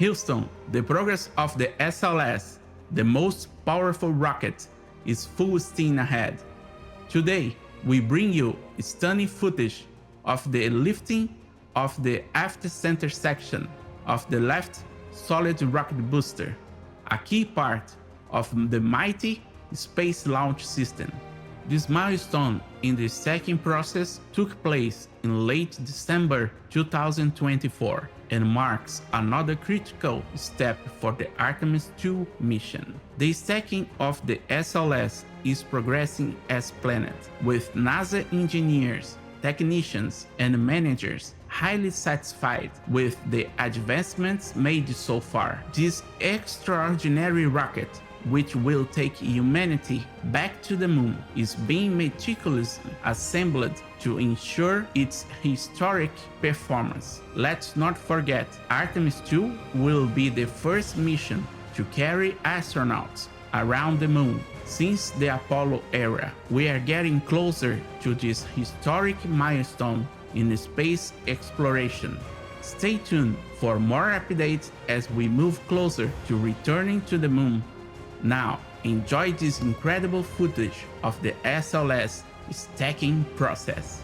Houston, the progress of the SLS, the most powerful rocket, is full steam ahead. Today, we bring you stunning footage of the lifting of the aft center section of the left solid rocket booster, a key part of the mighty space launch system. This milestone in the stacking process took place in late December 2024 and marks another critical step for the Artemis II mission. The stacking of the SLS is progressing as planned, with NASA engineers, technicians, and managers highly satisfied with the advancements made so far. This extraordinary rocket, which will take humanity back to the moon, is being meticulously assembled to ensure its historic performance. Let's not forget, Artemis II will be the first mission to carry astronauts around the moon since the Apollo era. We are getting closer to this historic milestone in space exploration. Stay tuned for more updates as we move closer to returning to the moon. Now, enjoy this incredible footage of the SLS stacking process.